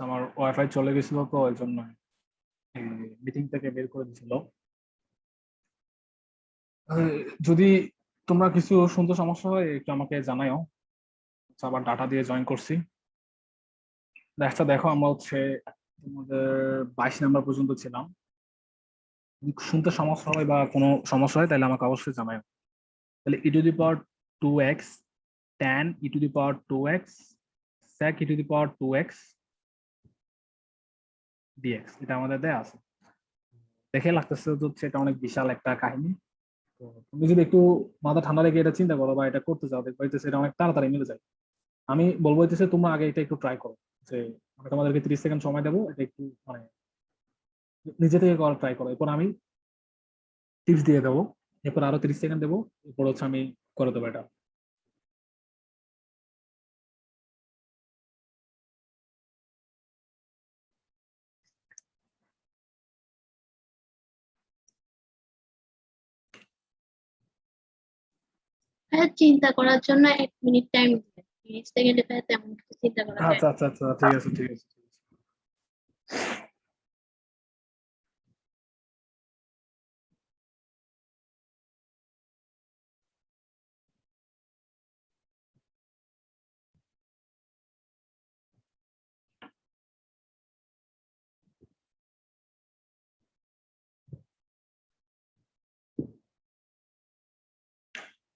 আমার ওয়াইফাই চলে গেছিল তো ওই জন্য মিটিং থেকে বের করে দিছিল। যদি তোমরা কিছু শুনতে সমস্যা হয় একটু আমাকে জানাইও। আবার ডাটা দিয়ে জয়েন করছি। দেখা দেখো আমরা তোমাদের 22 নাম্বার পর্যন্ত ছিলাম। যদি শুনতে সমস্যা হয় বা কোনো সমস্যা হয় তাহলে আমাকে অবশ্যই জানাইও। তাহলে e⁻²x tan e⁻²x sec e⁻²x dx এটা আমাদের দেয়া আছে। দেখে লাগতেছে হচ্ছে এটা অনেক বিশাল একটা কাহিনী। তো তুমি যদি একটু মাথা ঠান্ডা রেখে এটা চিন্তা করো বা এটা করতে চাও দেখবে এটা অনেক তাড়াতাড়ি মিলে যায়। আমি বলবো তোমরা আগে এটা একটু ট্রাই করো, যে আমি তোমাদেরকে 30 সেকেন্ড সময় দেবো, এটা একটু মানে নিজে থেকে করার ট্রাই করো। এরপর আমি টিপস দিয়ে দেবো, এরপর আরো 30 সেকেন্ড দেবো, এরপর আমি করে দেবো এটা। হ্যাঁ, চিন্তা করার জন্য 1 মিনিট টাইম দিবেন। 30 সেকেন্ডে তো তেমন কিছু চিন্তা করা যায় আচ্ছা না। আচ্ছা আচ্ছা, ঠিক আছে ঠিক আছে।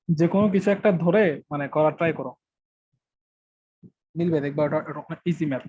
যে কোনো কিছু একটা ধরে মানে করার ট্রাই করো, মিলবে দেখবা। ওটা ইজি ম্যাথ।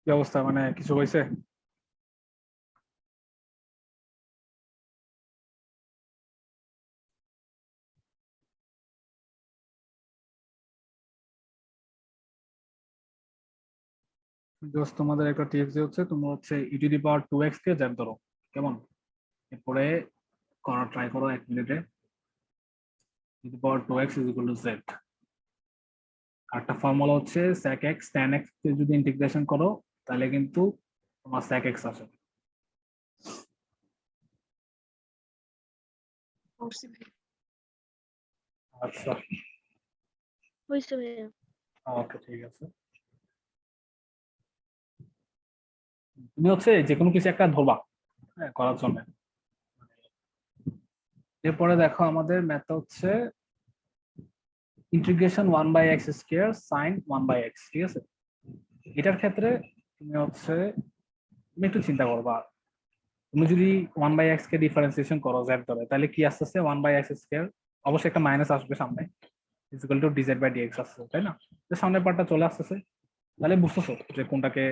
কি অবস্থা, মানে কিছু হয়েছে? জাস্ট তোমাদের একটা টিপস হচ্ছে তোমরা e⁻²x কে জ্যাপ ধরো, কেমন? এরপরে করার ট্রাই করো 1 মিনিটে। e⁻²x = z। আরেকটা ফর্মুলা হচ্ছে sec x tan x কে যদি ইন্টিগ্রেশন করো তাহলে কিন্তু তোমার sec x আসে। করছি ভাই। আচ্ছা, হয়েছে ভাইয়া। ওকে ঠিক আছে। তুমি যে কোনো কিছু একটা ধরবা, হ্যাঁ, করার জন্য। এরপরে দেখো আমাদের ম্যাথটা হচ্ছে ইন্টিগ্রেশন 1/x² sin 1/x, ঠিক আছে? এটার ক্ষেত্রে তুমি তুমি একটু চিন্তা করবা, তুমি যদি 1/x কে ডিফারেন্সিয়েশন করো z ধরে তাহলে কি আসতেছে 1/x², অবশ্যই একটা মাইনাস আসবে সামনে। Is equal to d z by d x আসছে, তাই না? তো সামনের পার্টটা চলে আসতেছে, তাহলে বুঝতেছো যে কোনটাকে,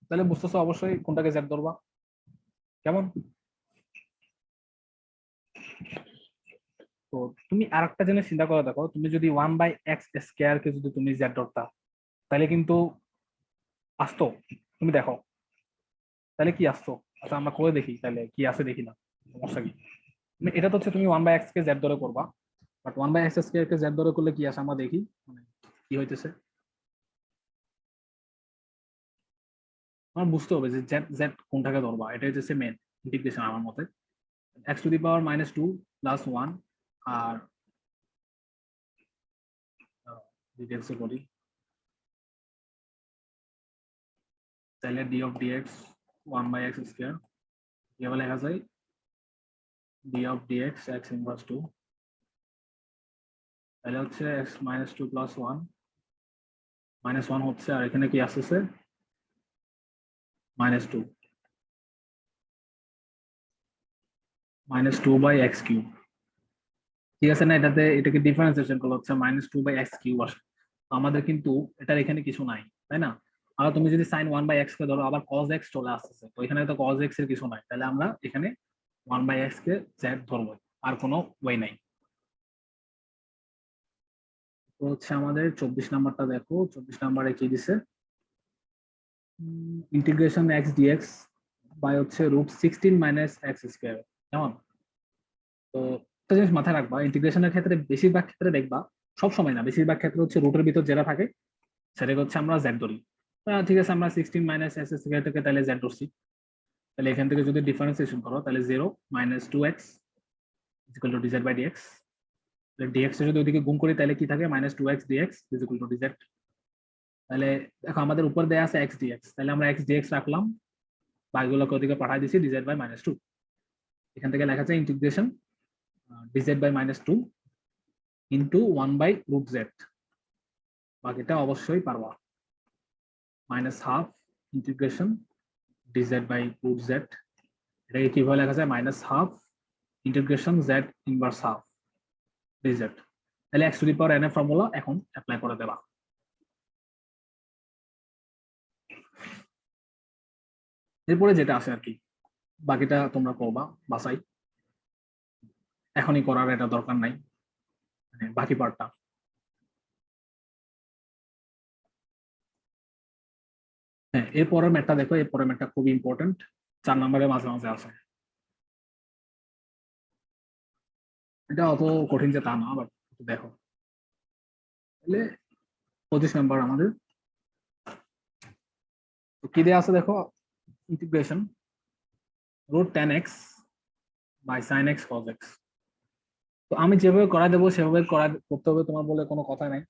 তাহলে বুঝতেছো অবশ্যই কোনটাকে জেড ধরবা। কেমন? তো তুমি আরেকটা জিনিস চিন্তা করে দেখো, তুমি যদি 1/x² কে যদি তুমি জেড ধরতা, তাহলে কিন্তু আসতো, তুমি দেখো তাহলে কি আসতো। আচ্ছা আমরা করে দেখি তাহলে কি আসে, দেখি না, সমস্যা কি। এটা তো হচ্ছে তুমি 1/x কে জেড ধরে করবা, বাট 1/x² কে জেড ধরে করলে কি আসে আমরা দেখি, মানে কি হইতেছে। আমার বুঝতে হবে যে জেড জেড কোনটাকে ধরবা, এটাই হচ্ছে মেন ইন্টিগ্রেশন আমার মতে। x⁻² + 1 আর ডিটেলসে করি, তাহলে d of dx 1/x², এভাবে লেখা যায় d of dx x inverse 2, তাহলে হচ্ছে x-2 + 1 -1 হচ্ছে, আর এখানে কি আসছে -2 -2/x³, ঠিক আছে না? এটাকে ডিফারেন্সিয়েশন করলে হচ্ছে -2/x³ আসে। তো আমাদের কিন্তু এটার এখানে কিছু নাই, তাই না? আর তুমি যদি sin 1/x কে ধরো, আবার cos x চলে আসতেছে, তো এখানে তো cos x এর কিছু নাই, তাহলে আমরা এখানে 1/x কে z ধরবো, আর কোনো ওয়ে নাই। তো হচ্ছে আমাদের 24 নাম্বারটা দেখো, 24 নাম্বারে কি দিছে, ইন্টিগ্রেশন x dx বাই হচ্ছে √16 - x², কেমন? তো একটা জিনিস মাথায় রাখবা, ইন্টিগ্রেশনের ক্ষেত্রে বেশিরভাগ ক্ষেত্রে দেখবা, সব সময় না, বেশিরভাগ ক্ষেত্রে হচ্ছে রুটের ভিতর যেটা থাকে সেটাকে হচ্ছে আমরা জেড ধরি। ঠিক আছে, আমরা 16 - x² থেকে তাহলে জেড ধরছি, তাহলে এখান থেকে যদি ডিফারেন্সিয়েশন করো তাহলে 0 - 2x equal to d z by d x, d x যদি ওইদিকে গুণ করি তাহলে কি থাকে, -2x dx equal to DZ. তাহলে দেখো আমাদের উপর দেয়া আছে x dx, তাহলে আমরা x dx রাখলাম, বাকিগুলোকে ওদিকে পাঠিয়ে দিচ্ছি ডিজেড বাই -2। এখান থেকে লেখা যায় integration DZ by -2 into 1/√z, বাকিটা অবশ্যই পারবা, -12 ইন্টিগ্রেশন ডিজেড বাই √z, এটাকে কিভাবে লেখা যায়, -12 integration z inverse half DZ. তাহলে x⁴n এর ফর্মুলা এখন অ্যাপ্লাই করে দেবা। এরপরে যেটা আছে আর কি, বাকিটা তোমরা করবা বাসাই, এখনই করার এটা দরকার নাই, মানে বাকি পার্টটা। হ্যাঁ, এরপরের ম্যাথটা দেখো, এরপরের ম্যাথটা খুবই ইম্পর্টেন্ট, 4 নম্বরের মাঝে মাঝে আছে। এটা অত কঠিন যে তা না, বাট দেখো, তাহলে 25 নাম্বার আমাদের কি দেওয়া আছে দেখো, integration √10x by sin x cos x। তো আমি যেভাবে করা দেবো সেভাবে করতে হবে তোমার, বলে কোনো কথা নাই।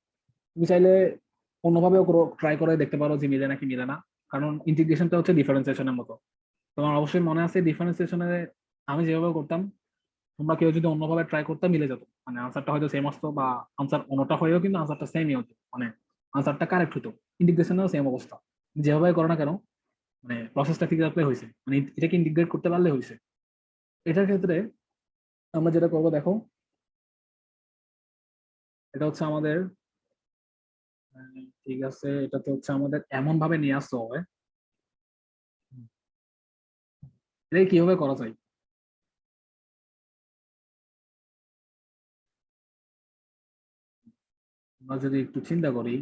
তুমি চাইলে অন্যভাবেও ট্রাই করে দেখতে পারো যে মিলে নাকি মিলে না, কারণ ইন্টিগ্রেশনটা হচ্ছে ডিফারেন্সিয়েশনের মতো। তোমার অবশ্যই মনে আছে ডিফারেন্সিয়েশনে আমি যেভাবে করতাম, তোমরা কেউ যদি অন্যভাবে ট্রাই করতে মিলে যেত, মানে আনসারটা হয়তো সেম আসতো, বা আনসার অন্যটা হয়েও কিন্তু আনসারটা সেমই হতো, মানে আনসারটা কারেক্ট হতো। ইন্টিগ্রেশনেও সেম অবস্থা, যেভাবে করো না কেন, মানে প্রসেসটা ঠিক রাখলে হয়েছে, মানে এটাকে ইন্টিগ্রেট করতে পারলে হয়েছে। এটার ক্ষেত্রে আমরা যেটা করবো দেখো, এটা হচ্ছে আমাদের ঠিক আছে, এটা তো হচ্ছে আমাদের এমন ভাবে নিয়ে আসতে হবে, এটা কিভাবে করা যায়। আমরা যদি একটু চিন্তা করি,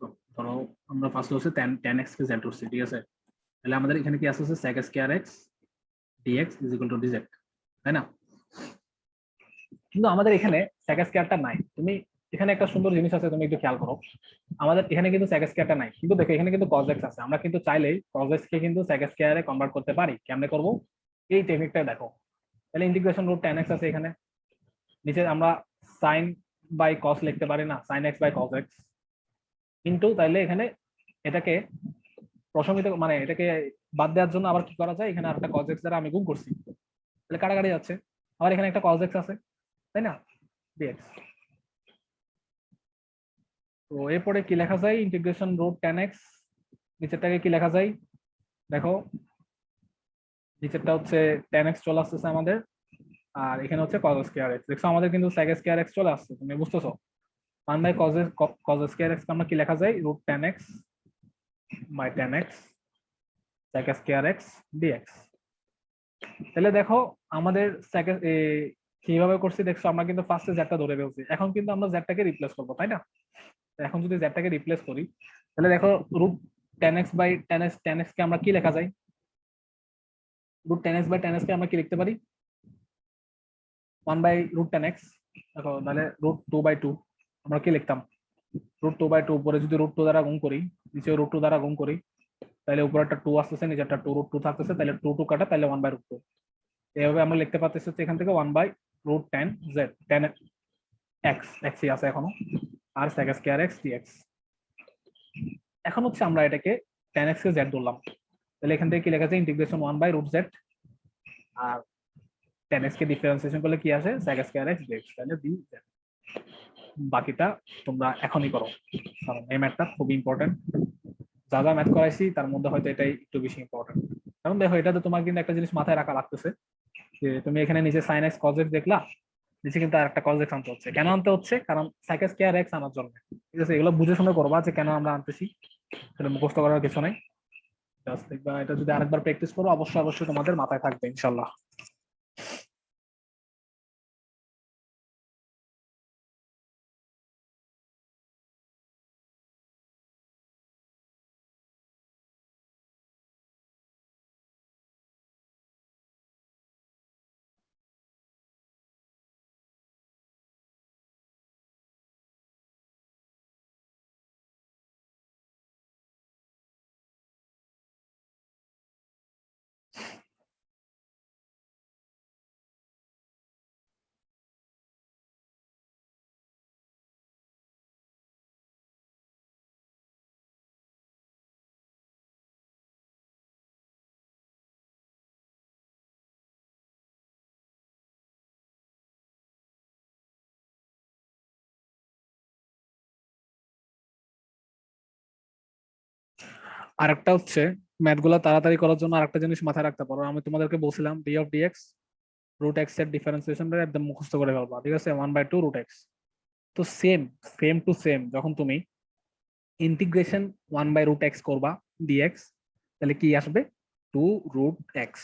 তো ধরো আমরা ফার্স্ট হচ্ছে 10x কে জেড ধরছি, ঠিক আছে? তাহলে আমাদের এখানে কি আসছে, sec² x dx equal to dz, তাই না? কিন্তু আমাদের এখানে sec² নাই। তুমি এখানে একটা সুন্দর জিনিস আছে, তুমি একটু খেয়াল করো, আমাদের এখানে কিন্তু sec² নাই, কিন্তু দেখো এখানে কিন্তু cos x আছে। আমরা কিন্তু চাইলেই cos x কে কিন্তু sec² এ কনভার্ট করতে পারি। কেমনে করব, এই টেকনিকটা দেখো। তাহলে ইন্টিগ্রেশন √10x আছে এখানে, নিচে আমরা sin বাই cos লিখতে পারি না, sin x by cos x, কিন্তু তাইলে এখানে এটাকে প্রশমিত, মানে এটাকে বাদ দেওয়ার জন্য আবার কি করা যায়, এখানে আরেকটা cos x দ্বারা আমি গুণ করছি, তাহলে কাটাকাটি যাচ্ছে, আবার এখানে একটা cos x আছে, তাই না, dx। তো এরপরে কি লেখা যায়, ইন্টিগ্রেশন √10x, নিচেরটাকে কি লেখা যায় দেখো, নিচেরটা হচ্ছে tan x চলে আসতেছে আমাদের, আর এখানে হচ্ছে cos স্কয়ার x। দেখছো আমাদের কিন্তু sec স্কয়ার x চলে আসছে, তুমি বুঝতেছো? 1 বাই cos স্কয়ার x আমরা কি লেখা যায়, root tan x by tan x sec square x dx। তাহলে দেখো আমাদের কিভাবে করছি দেখছো, আমরা কিন্তু ফার্স্টে জেডটা ধরে ফেলছি, এখন কিন্তু আমরা জেডটাকে রিপ্লেস করবো, তাই না? তো এখন যদি জেডটাকে রিপ্লেস করি, তাহলে দেখো root tan x by tan x কে আমরা কি লেখা যায়, root tan x by tan x কে আমরা কি লিখতে পারি, 1 বাই রুট tan x। দেখো তাহলে রুট 2 বাই 2 আমরা কি লিখতাম, রুট 2 বাই 2 উপরে যদি রুট 2 দ্বারা গুণ করি, নিচে রুট 2 দ্বারা গুণ করি, তাহলে উপরে একটা 2 আসতেছে, নিচে একটা 2 রুট 2 থাকতেছে, তাহলে 2 2 কাটা, তাহলে 1 বাই রুট 2। এইভাবে আমরা লিখতে পারতেছি হচ্ছে এখান থেকে 1 by root tan z tan x x ই আছে এখনো, আর sec স্কয়ার x dx। এখন হচ্ছে আমরা এটাকে tan x কে z ধরলাম, তাহলে এখান থেকে কি লেখা যায়, ইন্টিগ্রেশন 1 বাই রুট z, আর tan x কে ডিফারেন্সিয়েশন করলে কি আসে, sec স্কয়ার x dx, তাহলে dz। বাকিটা তোমরা এখনই করো, কারণ এই ম্যাথটা খুব ইম্পর্টেন্ট। যা যা ম্যাথ করাইছি তার মধ্যে হয়তো এটাই একটু বেশি ইম্পর্টেন্ট। কারণ দেখো এটাতে তোমার কিন্তু একটা জিনিস মাথায় রাখা লাগতেছে, যে তুমি এখানে নিচে sin x cos x দেখলা, নিচে কিন্তু আরেকটা cos x আনতে হচ্ছে। কেন আনতে হচ্ছে, কারণ sec স্কয়ার x আনার জন্য। ঠিক আছে, এগুলো বুঝে শুনে করবা যে কেন আমরা আনতেছি, সেটা মুখস্থ করার কিছু নাই। জাস্ট দেখবা, এটা যদি আরেকবার প্র্যাকটিস করো অবশ্যই অবশ্যই তোমাদের মাথায় থাকবে ইনশাল্লাহ। আরেকটা হচ্ছে ম্যাথ গুলা তাড়াতাড়ি করার জন্য আরেকটা জিনিস মাথায় রাখতে পারো, আমি তোমাদেরকে বলছিলাম d of dx root x এর ডিফারেন্সিয়েশনটা একদম মুখস্থ করে ফেলবা, ঠিক আছে, 1 বাই 2 রুট এক্স। তো সেম সেম টু সেম যখন তুমি ইন্টিগ্রেশন 1 বাই রুট এক্স করবা dx, তাহলে কি আসবে, 2 রুট এক্স।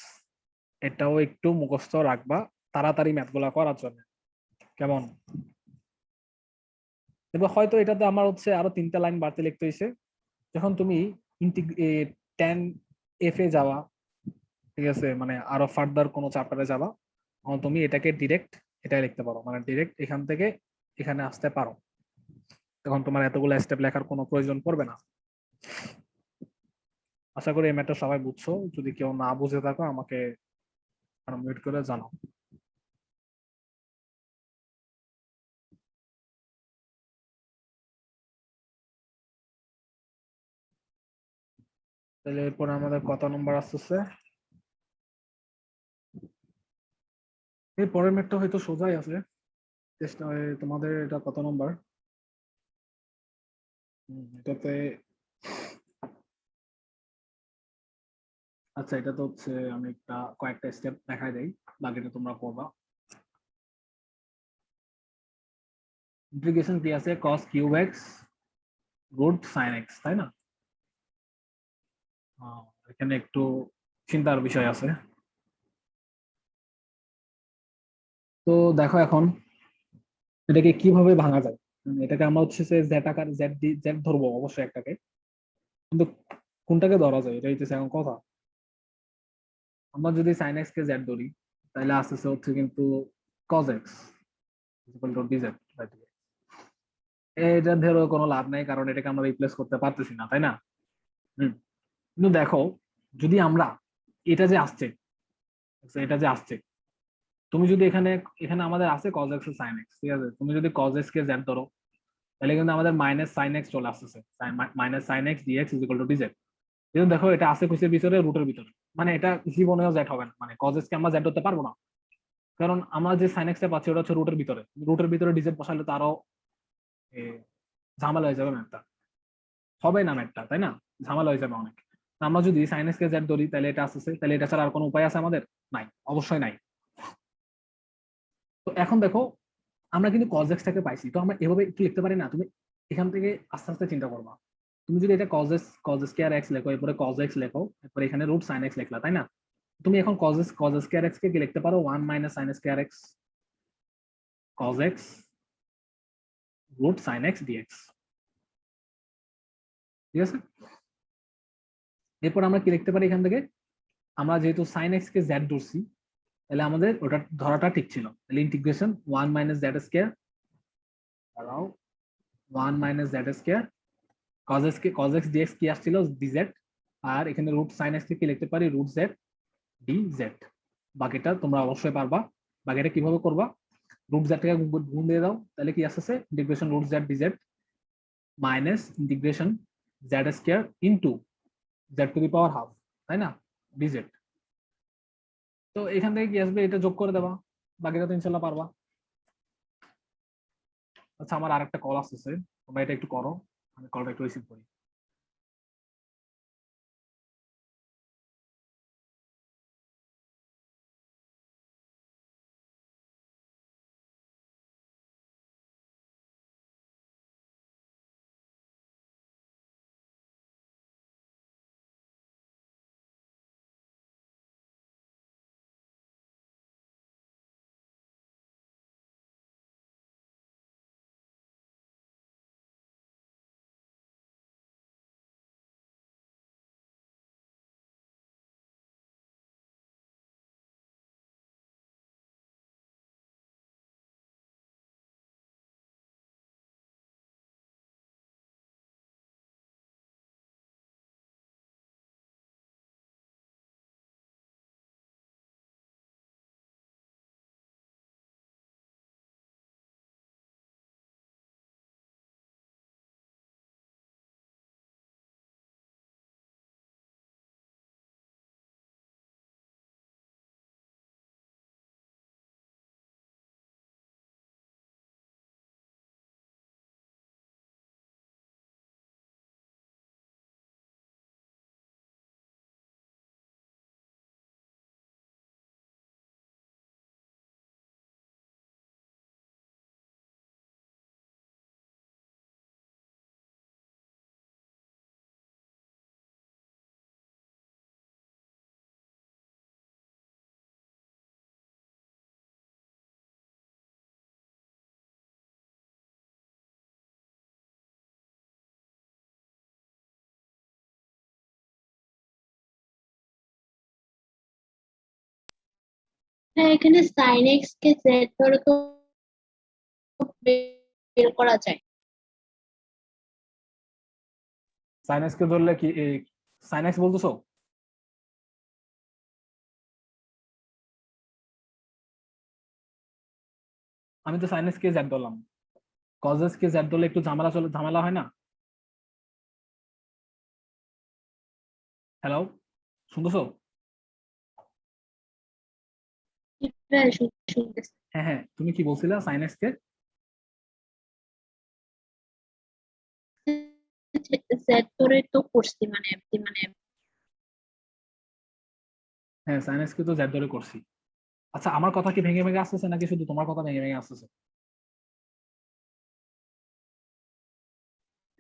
এটাও একটু মুখস্থ রাখবা তাড়াতাড়ি ম্যাথগুলা করার জন্য, কেমন? এবার হয়তো এটাতে আমার হচ্ছে আরো 3টা লাইন বাড়তে লিখতে হয়েছে, যখন তুমি ট্যান এফ এ যাওয়া, ঠিক আছে, মানে আরো ফার্দার কোনো চ্যাপ্টারে যাবা, তখন তুমি এটাকে ডিরেক্ট এটাই লিখতে পারো, মানে ডিরেক্ট এখান থেকে এখানে আসতে পারো, তখন তোমার এতগুলো স্টেপ লেখার কোনো প্রয়োজন পড়বে না। আশা করি এই ম্যাটার সবাই বুঝছো, যদি কেউ না বুঝে থাকো আমাকে মিউট করে জানাও। তাহলে এরপরে আমাদের কত নম্বর আসতেছে, এর পরের ম্যাটটা হয়তো সোজাই আছে, চেষ্টা তোমাদের এটা কত নম্বর, এটাতে আচ্ছা এটা তো হচ্ছে আমি কয়েকটা স্টেপ দেখাই দেই, বাকিটা তোমরা করবা। ইন্টিগ্রেশন কি আছে, cos cube x root sine x, তাই না? এখানে একটু চিন্তার বিষয় আছে। তো দেখো এখন এটাকে কিভাবে ভাঙা যায়, এটাকে আমরা হচ্ছে জেড আকার জেড ধরবো অবশ্যই একটাকে, কিন্তু কোনটাকে ধরা যায় এটা হচ্ছে এখন কথা। আমরা যদি সাইন এক্স কে জেড ধরি, তাহলে আস্তে আস্তে হচ্ছে কিন্তু cos x equal to dz by dx। এটা ধরো কোনো লাভ নাই, কারণ এটাকে আমরা রিপ্লেস করতে পারতেছি না, তাই না? কিন্তু দেখো যদি আমরা এটা যে আসছে, এটা যে আসছে, তুমি যদি এখানে এখানে আমাদের আছে cos x sin x, ঠিক আছে, তুমি যদি cos x কে z ধরো, তাহলে কিন্তু আমাদের মাইনাস sin x চলে আসতেছে, minus sin x dx is equal to dz। কিন্তু দেখো এটা আছে কিসের ভিতরে, রুটের ভিতরে, মানে এটা জীবনেও z হবে না, মানে cos x কে আমরা z ধরতে পারবো না, কারণ আমরা যে sin x টা পাচ্ছি ওটা হচ্ছে রুটের ভিতরে, রুটের ভিতরে dz বসালে তো আরো ঝামেলা হয়ে যাবে ম্যাথটা, হবে না ম্যাথটা, তাই না? ঝামেলা হয়ে যাবে অনেক। আমরা যদি sin x কে z ধরি তাহলে এটা আসছে, তাহলে এটা ছাড়া আর কোনো উপায় আছে আমাদের? নাই, অবশ্যই নাই। তো এখন দেখো আমরা কিন্তু cos x টাকে পাইছি, তো আমরা এভাবে একটু লিখতে পারি না? তুমি এখান থেকে আস্তে আস্তে চিন্তা করবা। তুমি যদি এটা cos স্কয়ার x লেখো, এরপরে cos x লেখো, এরপরে এখানে রুট sin x লিখলা, তাই না? তুমি এখন cos স্কয়ার x কে কি লিখতে পারো? 1 minus sin square x cos x root sin x dx, ঠিক আছে? এরপর আমরা কি লিখতে পারি এখান থেকে? আমরা যেহেতু sin x কে z ধরছি, তাহলে আমাদের ওটা ধরাটা ঠিক ছিল। তাহলে ইন্টিগ্রেশন 1 মাইনাস z স্কয়ার দাঁড়াও 1 minus z square cos x dx কি আসছিল? dz। আর এখানে রুট sin x কে কি লিখতে পারি? Root z dz। বাকিটা তোমরা অবশ্যই পারবা। বাকিটা কিভাবে করবা? রুট z টাকে গুণ দিয়ে দাও, তাহলে কি আসছে? Integration root z dz minus integration z square into z to the power half, তাই না? dz। তো এখান থেকে কি আসবে? এটা যোগ করে দেবা, বাকিটা তো ইনশাল্লাহ পারবা। আচ্ছা, আমার আরেকটা কল আসতেছে, তোমরা এটা একটু করো, আমি কলটা একটু রিসিভ করি। হ্যাঁ, এখানে সাইন এক্স কে জেড ধরে তো বের করা যায়। sin x কে ধরলে কি sin x বলতেছো? আমি তো sin x কে z ধরলাম, cos x কে z ধরলে একটু ঝামেলা হয় না? হ্যালো, শুনতেছো? হ্যাঁ, শুনতেছি। হ্যাঁ হ্যাঁ, তুমি কি বলছিলা sin x কে? জেড ধরে তো করছি, মানে মানে হ্যাঁ, sin x কে তো z ধরে করছি। আচ্ছা, আমার কথা কি ভেঙে ভেঙে আসতেছে নাকি শুধু তোমার কথা ভেঙে ভেঙে আসতেছে?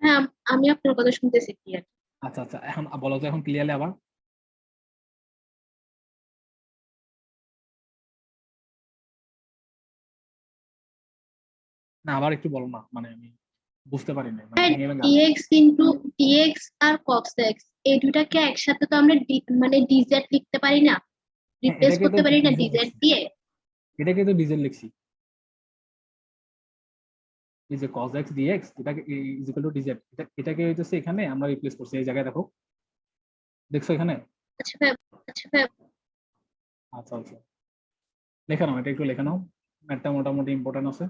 হ্যাঁ, আমি আপনার কথা শুনতেছি ক্লিয়ার। আচ্ছা আচ্ছা, এখন বলো তো এখন ক্লিয়ারলি আবার। না, আবার একটু বলো না, মানে আমি বুঝতে পারি না, মানে হ্যাঁ, ভেঙে ভেঙে আসছে। ডিএক্স ইন্টু ডিএক্স আর কস এক্স, এই দুটাকে একসাথে তো আমরা মানে ডিজেড লিখতে পারি না? হ্যাঁ, রিপ্লেস এটাকে তো করতে পারি না ডিজেল ডিজেড লিখছি, দিয়ে? ডিজেল লিখছি। এই যে cos x dx এটাকে ইজ ইকুয়াল টু ডিজেড, এটাকে হইতেছে এখানে আমরা রিপ্লেস করছি, এই জায়গায় দেখো, দেখছো এখানে? আচ্ছা ভাই, আচ্ছা ভাই। আচ্ছা আচ্ছা, লেখা নাও, এটা একটু লেখা নাও, ম্যাথটা মোটামুটি ইম্পর্টেন্ট আছে।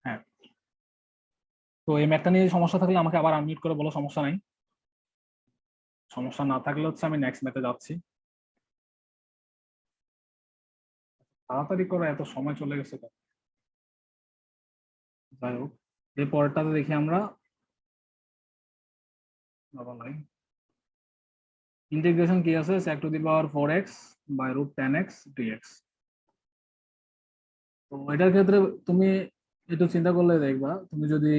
হ্যাঁ, তো এই ম্যাথটা নিয়ে সমস্যা থাকলে আমাকে আবার আনমিউট করে বলো, সমস্যা নাই। সমস্যা না থাকলে হচ্ছে আমি নেক্সট ম্যাথে যাচ্ছি। তাড়াতাড়ি করে, এত সময় চলে গেছে তো। যাই হোক, এই পরেরটাতে দেখি আমরা। ইন্টিগ্রেশন কি আছে, sec to the power 4x by root 10x dx। তো এটার ক্ষেত্রে তুমি একটু চিন্তা করলে দেখবা, তুমি যদি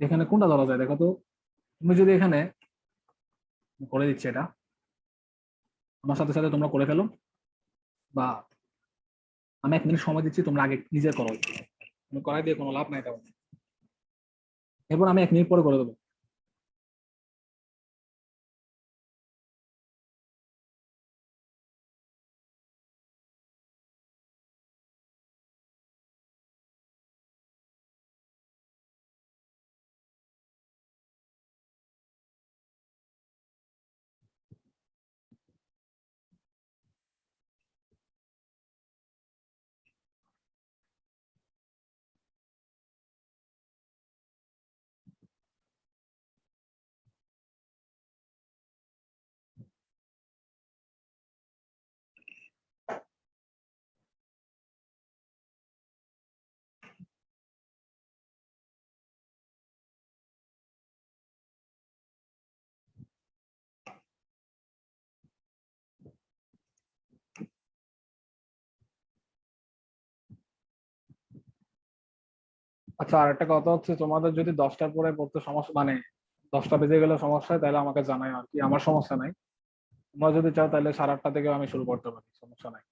এখানে কোনটা ধরা যায় দেখো তো। তুমি যদি এখানে করে দিচ্ছি, এটা আমার সাথে সাথে তোমরা করে ফেলো, বা আমি 1 মিনিট সময় দিচ্ছি, তোমরা আগে নিজে করো। তুমি করাই দিয়ে কোনো লাভ নাই তেমন। এরপর আমি 1 মিনিট পরে করে দেবো। আচ্ছা, আর একটা কথা হচ্ছে, তোমাদের যদি 10টার পরে পড়তে সমস্যা, মানে 10টা বেজে গেলে সমস্যা হয়, তাহলে আমাকে জানাই আর কি, আমার সমস্যা নাই। তোমরা যদি চাও তাহলে 8:30 থেকে আমি শুরু করতে পারি, সমস্যা নাই।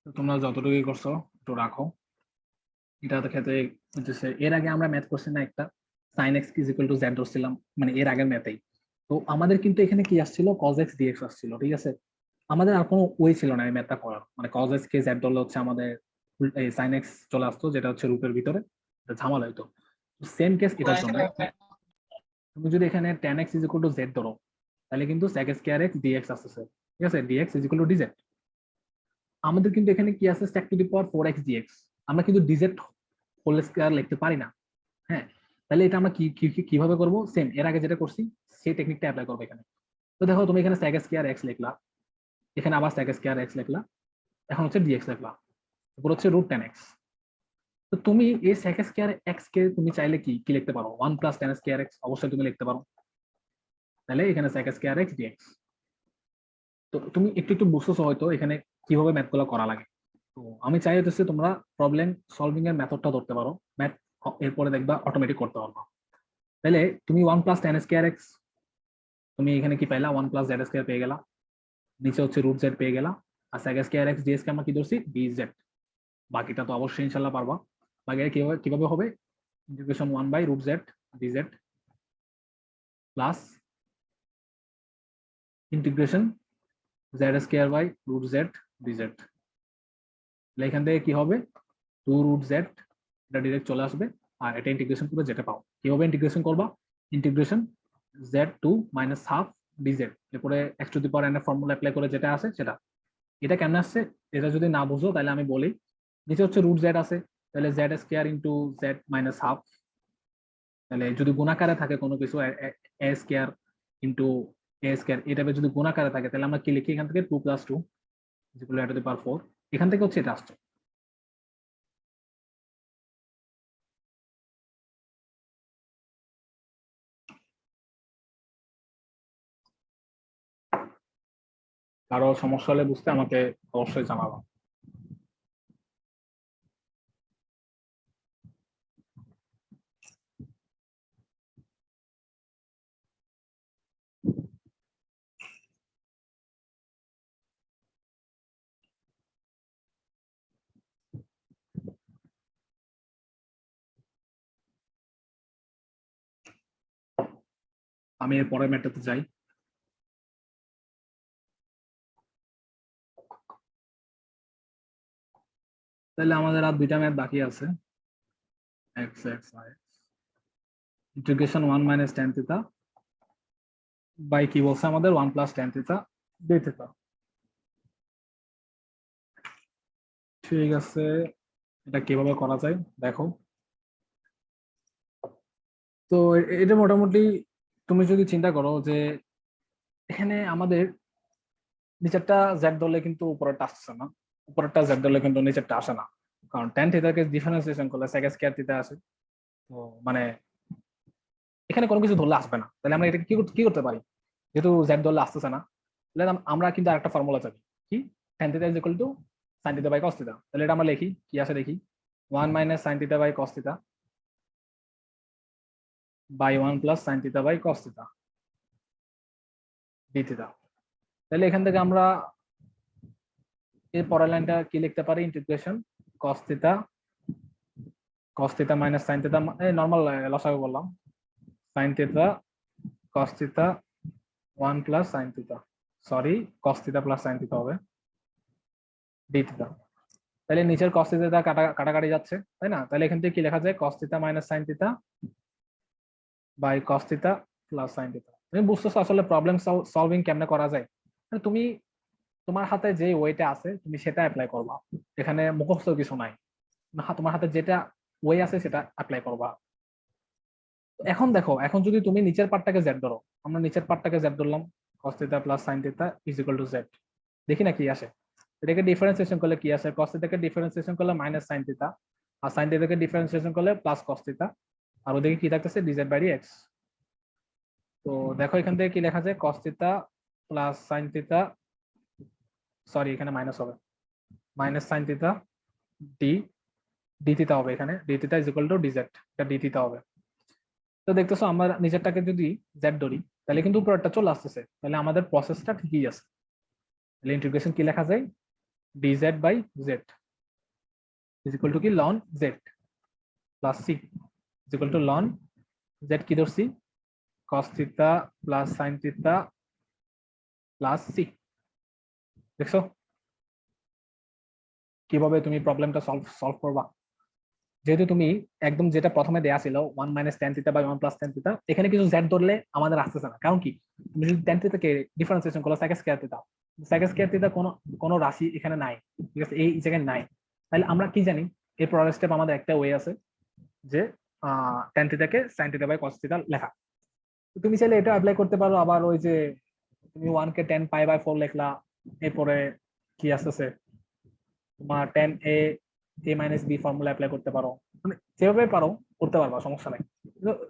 তো তোমরা যতটুকুই করছো একটু রাখো। এটাতে ক্ষেত্রে হচ্ছে, এর আগে আমরা ম্যাথ করছি না একটা, sine x is equal to Z ধরছিলাম, মানে এর আগের ম্যাথেই। তো আমাদের কিন্তু এখানে কি আসছিল, কজ এক্স ডিএক্স আসছিল, ঠিক আছে। আমাদের আর কোনো ওয়ে ছিল না এই ম্যাথটা করার, মানে কজ এক্স কে জেড ধরলে হচ্ছে আমাদের সাইন এক্স চলে আসতো, যেটা হচ্ছে রুটের ভিতরে, এটা ঝামেলা হইতো। সেম কেস এটার জন্য। তুমি যদি এখানে ten x is equal to Z ধরো, তাহলে কিন্তু সেক স্কয়ার এক্স ডিএক্স আসতেছে, ঠিক আছে, d x is equal to d z. আমাদের কিন্তু এখানে কি আছে, sec to the power 4x dx। আমরা কিন্তু ডিজেড হোল স্কয়ার লিখতে পারি না। হ্যাঁ, তাহলে এটা আমরা কিভাবে করব, সেম এর আগে যেটা করছি সেই টেকনিকটা অ্যাপ্লাই করবো এখানে। তো দেখো, তুমি এখানে sec স্কয়ার x লিখলা, এখানে আবার sec স্কয়ার x লিখলা, এখন হচ্ছে dx লিখলা, তারপর হচ্ছে রুট 10x। তো তুমি এই sec স্কয়ার x কে তুমি চাইলে কি কি লিখতে পারো, 1 প্লাস tan স্কয়ার x অবশ্যই তুমি লিখতে পারো। তাহলে এখানে sec স্কয়ার x dx। তো তুমি একটু একটু বুঝতেছো হয়তো এখানে কিভাবে ম্যাথ গুলো করা লাগে। তো আমি চাই হচ্ছে তোমরা প্রবলেম সলভিং এর মেথডটা ধরতে পারো, ম্যাথ এরপরে দেখবা অটোমেটিক করতে পারবা। তাহলে তুমি 1 প্লাস tan স্কয়ার এক্স, তুমি এখানে কি পাইলা, 1 প্লাস জেড স্কয়ার পেয়ে গেলা, নিচে হচ্ছে রুট জেড পেয়ে গেলা। আর sec স্কয়ার এক্স ডিএস কে আমরা কি ধরছি, ডিজেড। বাকিটা তো অবশ্যই ইনশাল্লাহ পারবা। বাকি কিভাবে কিভাবে হবে, integration 1/√z DZ plus integration z² / √z DZ. এখান থেকে কি হবে, 2√z, এটা ডিরেক্ট চলে আসবে। আর এটা ইন্টিগ্রেশন করে যেটা পাও, কিভাবে ইন্টিগ্রেশন করবা, integration z2 minus half dz, এরপরে x to the power n এর ফর্মুলা অ্যাপ্লাই করে যেটা আছে সেটা। এটা কেমন আসছে, এটা যদি না বুঝো তাহলে আমি বলি, নিচে হচ্ছে রুট জেড আছে, তাহলে Z square into Z minus half. তাহলে যদি গুণাকারে থাকে কোনো কিছু, এ স্কয়ার ইন্টু এ স্কয়ার, এটা যদি গুণাকারে থাকে তাহলে আমরা কি লিখি, এখান থেকে 2 + 2 টু দি পাওয়ার 4, এখান থেকে হচ্ছে এটা আসছে। কারো সমস্যা হলে বুঝতে আমাকে অবশ্যই জানাবো। আমি এর পরের ম্যাটটাতে যাই। তাহলে আমাদের আর দুইটা ম্যাথ বাকি আছে, x x y integration 1 minus tan theta by কি বলছে আমাদের 1 plus tan theta d theta. ঠিক আছে, এটা কিভাবে করা যায় দেখো। তো এটা মোটামুটি তুমি যদি চিন্তা করো যে এখানে আমাদের নিচেরটা জেড ধরলে কিন্তু উপরেরটা আসছে না, উপরেরটা জেড ধরলে কিন্তু নিচেরটা আসে না, কারণ ট্যান থিটাকে ডিফারেন্সিয়েশন করলে সেক স্কয়ার থিটা আসে। তো মানে এখানে কোনো কিছু ধরলে আসবে না, তাহলে আমরা এটা কি করতে পারি, যেহেতু জেড ধরলে আসতেছে না, তাহলে আমরা কিন্তু আরেকটা ফর্মুলা জানি কি, tan theta is equal to sine theta by cos theta. তাহলে এটা আমরা লিখি, কি আসে দেখি, 1 minus sine theta by cos theta by 1 plus sine theta by cos theta d theta. তাহলে এখান থেকে আমরা এর পরের লাইনটা কি লিখতে পারি, ইন্টিগ্রেশন কস theta minus sine theta, normal লসাগু বললাম, sine theta cos theta 1 plus sine theta, sorry কস থিটা প্লাস সাইন থিটা হবে ডি থিটা। তাহলে নিচের কস থিটা কাটাকাটি যাচ্ছে, তাই না? তাহলে এখান থেকে কি লেখা যায়, cos theta minus sine theta by cos theta plus sine theta. তুমি বুঝতেছো আসলে প্রবলেম সলভিং কেমনে করা যায়? তুমি তোমার হাতে যে ওয়েটা আছে তুমি সেটা অ্যাপ্লাই করবা, এখানে মুখস্থ কিছু নাই, তোমার হাতে যেটা ওয়ে আছে সেটা অ্যাপ্লাই করবা। এখন দেখো, এখন যদি তুমি নিচের পার্টটাকে জেড ধরো, আমরা নিচের পার্টটাকে জেড ধরলাম, cos theta plus sin theta is equal to Z, দেখি না কি আসে। এটাকে ডিফারেন্সিয়েশন করলে কি আসে, cos থিটাকে ডিফারেন্সিয়েশন করলে মাইনাস sin থিটা, আর sin থিটাকে ডিফারেন্সিয়েশন করলে প্লাস cos থিটা, আর ওদিকে কি থাকতেছে dz বাই dx। তো দেখো এখান থেকে কি লেখা যায়, cos theta plus sin theta, sorry এখানে মাইনাস হবে, minus sin theta D D theta হবে, এখানে D theta is equal to dz, এটা ডি থিটা হবে। তো দেখতেছো আমরা নিচেরটাকে যদি জেড ধরি তাহলে কিন্তু উপরেরটা চলে আসতেছে, তাহলে আমাদের প্রসেসটা ঠিকই আছে। তাহলে ইন্টিগ্রেশন কি লেখা যায়, dz by z is equal to কি ln z plus c is equal to ln z কি ধরছি, cos theta plus sin theta plus c। দেখছো কিভাবে তুমি প্রবলেমটা সলভ করবা, যেহেতু তুমি একদম যেটা প্রথমে দেয়া ছিল 1 minus tan theta by 1 plus tan theta, এখানে কিছু z ধরলে আমাদের আসতেছে না, কারণ কি, তুমি যদি ট্যান থিটাকে ডিফারেন্সিয়েশন করো sec square theta, sec square theta কোনো রাশি এখানে নাই, ঠিক আছে, এই জায়গায় নাই। তাহলে আমরা কি জানি, এর পরের স্টেপ আমাদের একটা ওয়ে আছে যে ট্যান থিটাকে sine theta by cos theta লেখা। তুমি চাইলে এটা অ্যাপ্লাই করতে পারো, আবার ওই যে তুমি 1 কে 10 পাই বাই 4 লিখলা, এরপরে কি আসতেছে তোমার 10 এ এ মাইনাস বি ফর্মুলা অ্যাপ্লাই করতে পারো, মানে যেভাবে পারো করতে পারবা, সমস্যা নাই।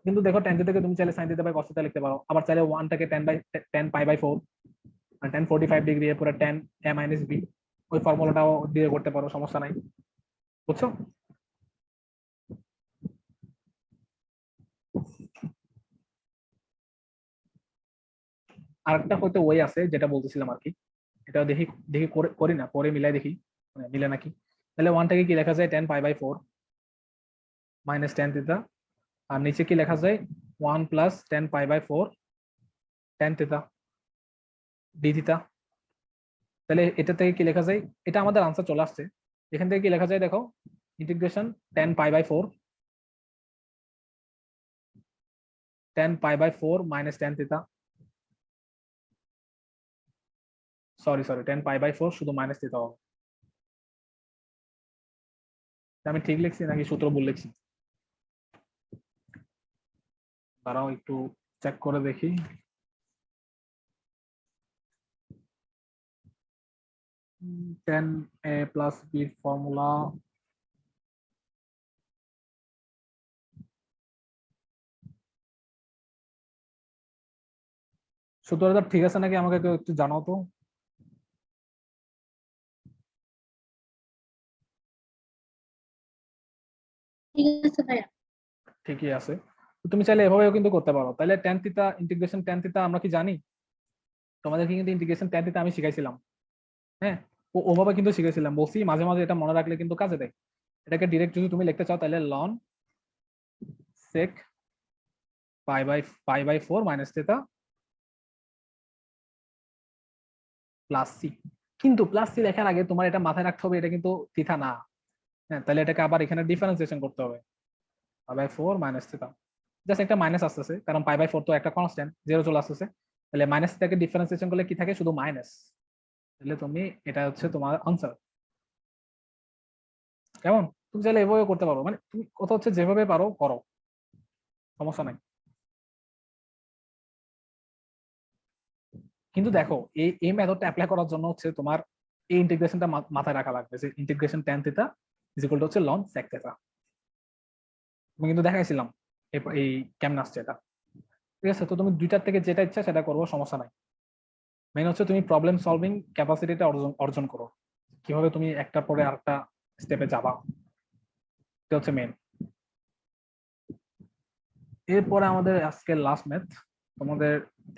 কিন্তু দেখো টেন থেকে তুমি চাইলে sine theta by cos theta লিখতে পারো, আবার চাইলে 1 থেকে 10 পাই বাই 4 আর 10 45 ডিগ্রি এর পরে 10 এ মাইনাস বি, ওই ফর্মুলাটাও দিয়ে করতে পারো, সমস্যা নাই, বুঝছো? আরেকটা হয়তো ওয়ে আছে যেটা বলতেছিলাম আর কি, এটা দেখি দেখি করি না, পরে মিলাই দেখি মানে মিলে নাকি। তাহলে 1 থেকে কি লেখা যায়, 10 pi by 4 minus tan theta, আর নিচে কি লেখা যায়, 1 plus 10 pi by 4 tan theta d theta. তাহলে এটা থেকে কি লেখা যায়, এটা আমাদের আনসার চলে আসছে। এখান থেকে কি লেখা যায় দেখো, integration 10 pi by 4 minus tan theta, sorry 10 pi by 4 শুধু মাইনাস থিটা হবে। আমি ঠিক লিখছি নাকি সূত্র ভুল লিখছি, দাঁড়াও একটু চেক করে দেখি। টেন এ প্লাস বি ফর্মুলা, সূত্রটা ঠিক আছে নাকি আমাকে কেউ একটু জানাও তো। ঠিক আছে ভাইয়া। ঠিকই আছে, তুমি চাইলে এভাবেও কিন্তু করতে পারো। তাহলে tan theta integration tan theta আমরা কি জানি, তোমাদেরকে কিন্তু ইন্টিগ্রেশন ট্যান থিটা আমি শিখাইছিলাম, হ্যাঁ, ওভাবে কিন্তু শিখেছিলাম, বলছি মাঝে মাঝে এটা মনে রাখলে কিন্তু কাজে দেয়। এটাকে ডিরেক্ট যদি তুমি লিখতে চাও তাহলে ln sec pi by 4 minus theta plus C. কিন্তু প্লাস সি লেখার আগে তোমার এটা মাথায় রাখতে হবে এটা কিন্তু থিটা না, হ্যাঁ, তাহলে এটাকে আবার এখানে ডিফারেন্সিয়েশন করতে হবে। Pi by 4 minus theta, just একটা মাইনাস আসতেছে কারণ পাই বাই 4 তো একটা কনস্ট্যান্ট, জিরো চলে আসতেছে। তাহলে মাইনাস থেকে ডিফারেন্সিয়েশন করলে কি থাকে, শুধু মাইনাস। তাহলে তুমি এটা হচ্ছে তোমার আনসার। কেমন? তুমি চাইলে এভাবে করতে পারো, মানে তুমি কথা হচ্ছে যেভাবে পারো করো, সমস্যা নাই। কিন্তু দেখো এই এই মেথডটা অ্যাপ্লাই করার জন্য হচ্ছে তোমার এই ইন্টিগ্রেশনটা মাথায় রাখা লাগবে, যে integration tan theta is equal two হচ্ছে লন সেক থিটা। আমি কিন্তু দেখাইছিলাম এই কেমন আসছে এটা। ঠিক আছে, তো তুমি দুইটার থেকে যেটা ইচ্ছা সেটা করবো, সমস্যা নাই। মেইন হচ্ছে তুমি প্রবলেম সলভিং ক্যাপাসিটিটা অর্জন অর্জন করো, কিভাবে তুমি একটা পরে আরেকটা স্টেপে যাবা, এটা হচ্ছে মেন। এরপরে আমাদের আজকে লাস্ট ম্যাথ। তোমাদের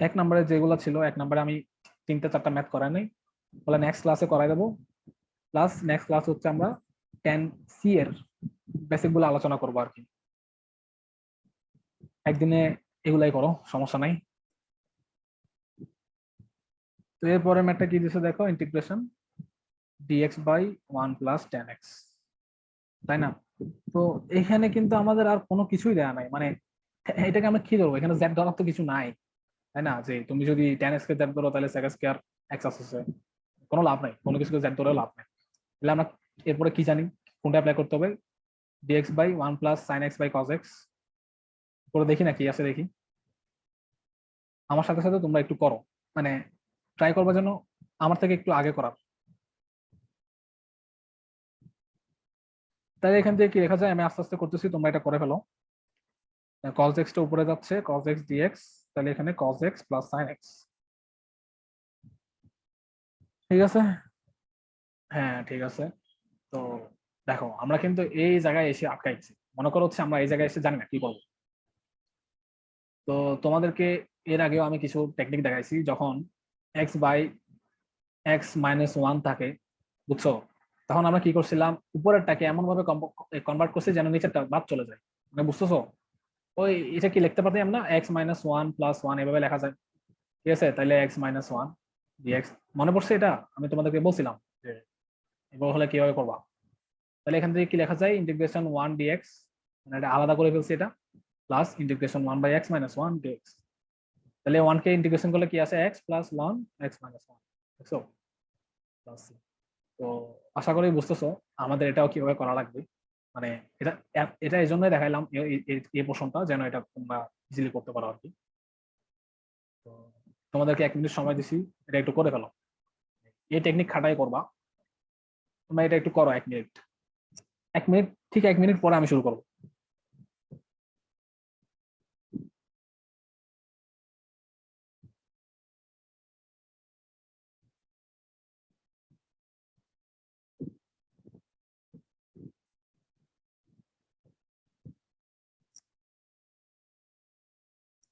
এক নম্বরে যেগুলো ছিল, এক নম্বরে আমি তিনটা চারটা ম্যাথ করাই নাই, বলে নেক্সট ক্লাসে করাই দেবো। প্লাস নেক্সট ক্লাস হচ্ছে আমরা 10C এর বেসিক গুলো আলোচনা করবো আর কি। একদিনে এগুলাই করো, সমস্যা নাই। তো এরপরে ম্যাথটা কি দিছে দেখো, integration dx by 1 plus 10x, তাই না? তো এখানে কিন্তু আমাদের আর কোনো কিছুই দেয়া নাই, মানে এটাকে আমরা কি ধরবো, এখানে জেড ধরার তো কিছু নাই, তাই না? যে তুমি যদি 10x কে জেড ধরো তাহলে sec স্কয়ার x আসছে, কোনো লাভ নাই, কোনো কিছু জেড ধরেও লাভ নাই। তাহলে আমরা এরপরে কি জানি, কোনটা অ্যাপ্লাই করতে হবে, dx by 1 plus sin x by cos x। করে দেখি না কি আছে, দেখি। আমার সাথে সাথে তোমরা একটু করো, মানে ট্রাই করবার জন্য আমার থেকে একটু আগে করার। তাই এখান থেকে কি লেখা যায়, আমি আস্তে আস্তে করতেছি, তোমরা এটা করে ফেলো। cos x টা উপরে যাচ্ছে, cos x dx, তাহলে এখানে cos x plus sin x। ঠিক আছে, হ্যাঁ ঠিক আছে। তো দেখো আমরা কিন্তু এই জায়গায় এসে আটকাইছি, মনে করো হচ্ছে আমরা এই জায়গায় এসে জানি না কি করবো। তো তোমাদেরকে এর আগেও আমি কিছু টেকনিক দেখাইছি, যখন x by x minus one থাকে, বুঝছো, তখন আমরা কি করছিলাম, উপরেরটাকে এমন ভাবে কনভার্ট করছি যেন নিচেরটা বাদ চলে যায়, মানে বুঝতেছো? ওই এটা কি লিখতে পারতাম না, x minus one plus one এভাবে লেখা যায়। ঠিক আছে, তাহলে এক্স মাইনাস ওয়ান ডিএক্স, মনে পড়ছে এটা? আমি তোমাদেরকে বলছিলাম যে এবার হলে কিভাবে করবা। তাহলে এখান থেকে কি লেখা যায়, ইন্টিগ্রেশন ওয়ান ডিএক্স, মানে এটা আলাদা করে ফেলছি এটা, plus integration one by x minus one d x. তাহলে ওয়ান কে ইন্টিগ্রেশন করলে কি আছে, x plus one x minus one, দেখছো? প্লাস। তো আশা করি বুঝতেছো আমাদের এটাও কিভাবে করা লাগবে। মানে এটা এটা এই জন্যই দেখাইলাম এই পোর্শনটা, যেন এটা তোমরা ইজিলি করতে পারো আর কি। তো তোমাদেরকে 1 মিনিট সময় দিছি, এটা একটু করে ফেলো, এই টেকনিক খাটাই করবা। তোমরা এটা একটু করো 1 মিনিট, 1 মিনিট, ঠিক 1 মিনিট পরে আমি শুরু করবো।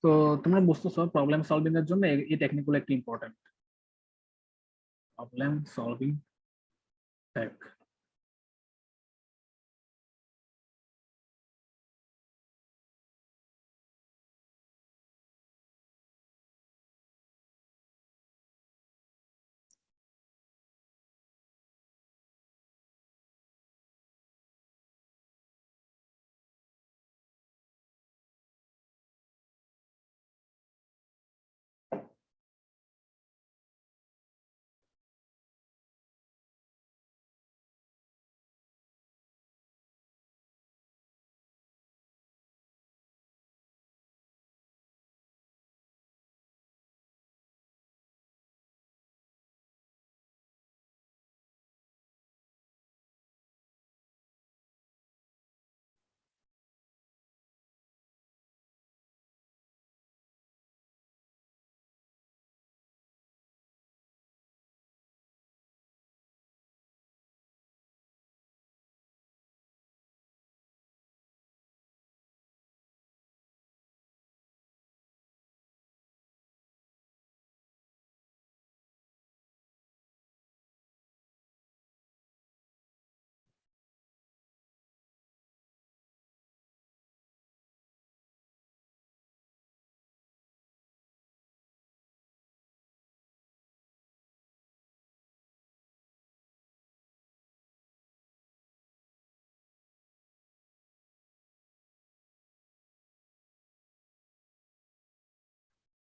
তো তোমরা বুঝতেছো প্রবলেম সলভিং এর জন্য এই টেকনিক গুলো একটু ইম্পর্টেন্ট। Problem solving take.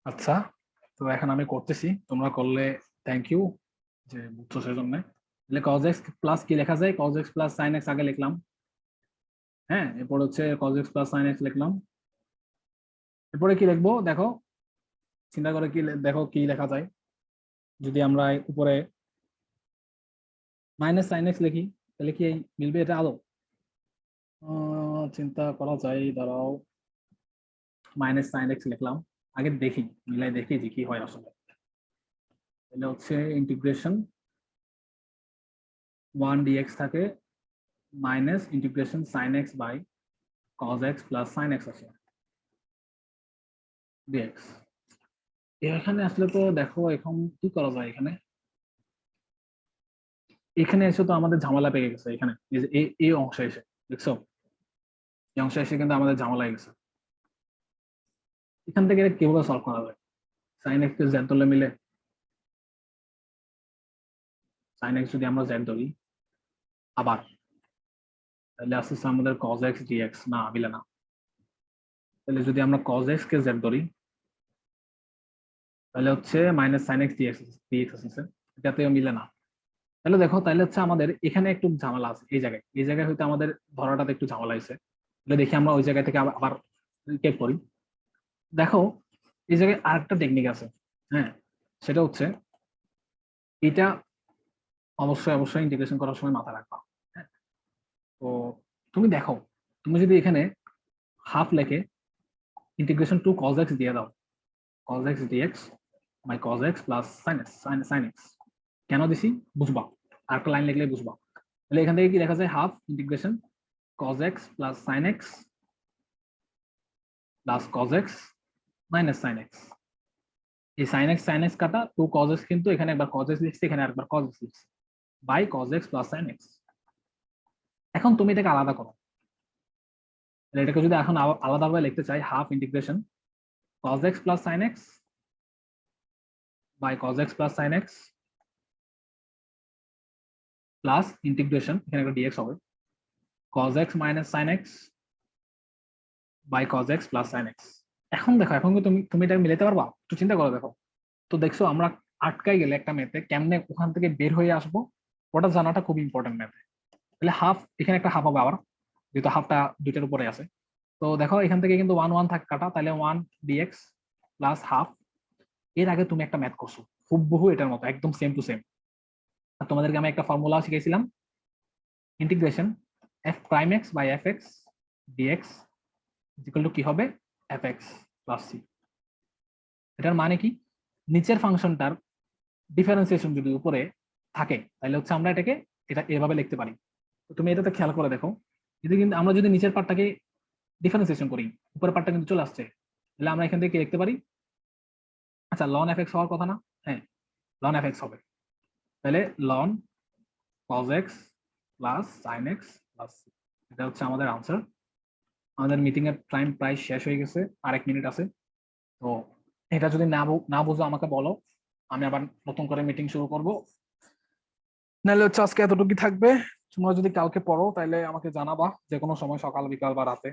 আচ্ছা, তো এখন আমি করতেছি, তোমরা করলে থ্যাংক ইউ যে বুঝছো সেজন্য। তাহলে cos x প্লাস কি লেখা যায়, cos x plus sin x আগে লিখলাম, হ্যাঁ, এরপর হচ্ছে cos x plus sin x লিখলাম। এরপরে কি লিখবো দেখো, চিন্তা করে কি দেখো কি লেখা যায়। যদি আমরা উপরে মাইনাস sin x লিখি তাহলে কি মিলবে এটা আলো? চিন্তা করা যায়, দাঁড়াও, মাইনাস sin x লিখলাম, আগে দেখি মিলাই দেখি যে কি হয় আসলে। তাহলে হচ্ছে ইন্টিগ্রেশন 1 dx থাকে minus integration sin x by cos x plus sin x আছে dx। এখানে আসলে তো দেখো এখন কি করা যায়, এখানে এখানে এসে তো আমাদের ঝামেলা পেয়ে গেছে, এখানে এই যে এই অংশে এসে দেখছো, এই অংশে এসে কিন্তু আমাদের ঝামেলা হয়ে গেছে। এখান থেকে এটা কিভাবে সলভ করা যায়? sin x কে z ধরলে মিলে, sin x যদি আমরা z ধরি আবার, তাহলে আস্তে আস্তে আমাদের cos x dx না মিলে না। তাহলে যদি আমরা cos x কে z ধরি তাহলে হচ্ছে minus sin x dx dx আছে, এটাতেও মিলে না। তাহলে দেখো, তাহলে হচ্ছে আমাদের এখানে একটু ঝামেলা আছে, এই জায়গায় হয়তো আমাদের ধরাটাতে একটু ঝামেলা হয়েছে। তাহলে দেখি আমরা ওই জায়গা থেকে আবার রিকেপ করি। দেখো এই জায়গায় আরেকটা টেকনিক আছে, হ্যাঁ, সেটা হচ্ছে এটা অবশ্যই অবশ্যই ইন্টিগ্রেশন করার সময় মাথায় রাখবা। হ্যাঁ, তো তুমি দেখো, তুমি যদি এখানে হাফ লেখে ইন্টিগ্রেশন টু cos x দিয়ে দাও, cos x dx by cos x plus sin x, কেন দিছি বুঝবা, আরেকটা লাইন লিখলে বুঝবা। তাহলে এখান থেকে কি দেখা যায়, half integration cos x plus sin x plus cos x minus sin x। এই sin x কাটা টু cos x, কিন্তু এখানে একবার cos x লিখছি, এখানে আরেকবার cos x লিখছি, by cos x plus sin x। এখন তুমি এটাকে আলাদা করো, তাহলে এটাকে যদি এখন আলাদাভাবে লিখতে চাই, half integration cos x plus sin x by cos x plus sin x plus integration, এখানে একটা dx হবে, cos x minus sin x by cos x plus sin x। এখন দেখো, এখন কি তুমি তুমি এটা মিলাতে পারবা? একটু চিন্তা করো দেখো। তো দেখছো আমরা আটকাই গেলে একটা ম্যাথে, কেমনে ওখান থেকে বের হয়ে আসবো ওটা জানাটা খুব ইম্পর্টেন্ট ম্যাথে। তাহলে হাফ, এখানে একটা হাফ হবে আবার, যেহেতু হাফটা দুইটার উপরে আছে। তো দেখো এখান থেকে কিন্তু 1 1 থাকে কাটা, তাহলে 1 dx প্লাস হাফ। এর আগে তুমি একটা ম্যাথ করছো হুবহু এটার মতো, একদম সেম টু সেম। আর তোমাদেরকে আমি একটা ফর্মুলা শিখাইছিলাম, integration f prime x by fx dx equal to কি হবে, fx প্লাস c। এটার মানে কি, নিচের ফাংশনটার ডিফারেন্সিয়েশন যদি উপরে থাকে তাহলে হচ্ছে আমরা এটাকে এটা এভাবে লিখতে পারি। তো তুমি এটাতে খেয়াল করে দেখো, যদি কিন্তু আমরা যদি নিচের পার্টটাকে ডিফারেন্সিয়েশন করি, উপরের পার্টটা কিন্তু চলে আসছে, তাহলে আমরা এখান থেকে লিখতে পারি, আচ্ছা লন fx হওয়ার কথা না, হ্যাঁ লন fx হবে। তাহলে লন cos x plus sin x plus c, এটা হচ্ছে আমাদের আনসার। আমাদের মিটিং এর টাইম প্রায় শেষ হয়ে গেছে, আর 1 মিনিট আছে। তো এটা যদি না বুঝো আমাকে বলো, আমি আবার নতুন করে মিটিং শুরু করব। নাহলে হচ্ছে আজকে এতটুকুই থাকবে। তোমরা যদি কালকে পড়ো তাহলে আমাকে জানাবা, যে কোনো সময়, সকাল বিকাল বা রাতে।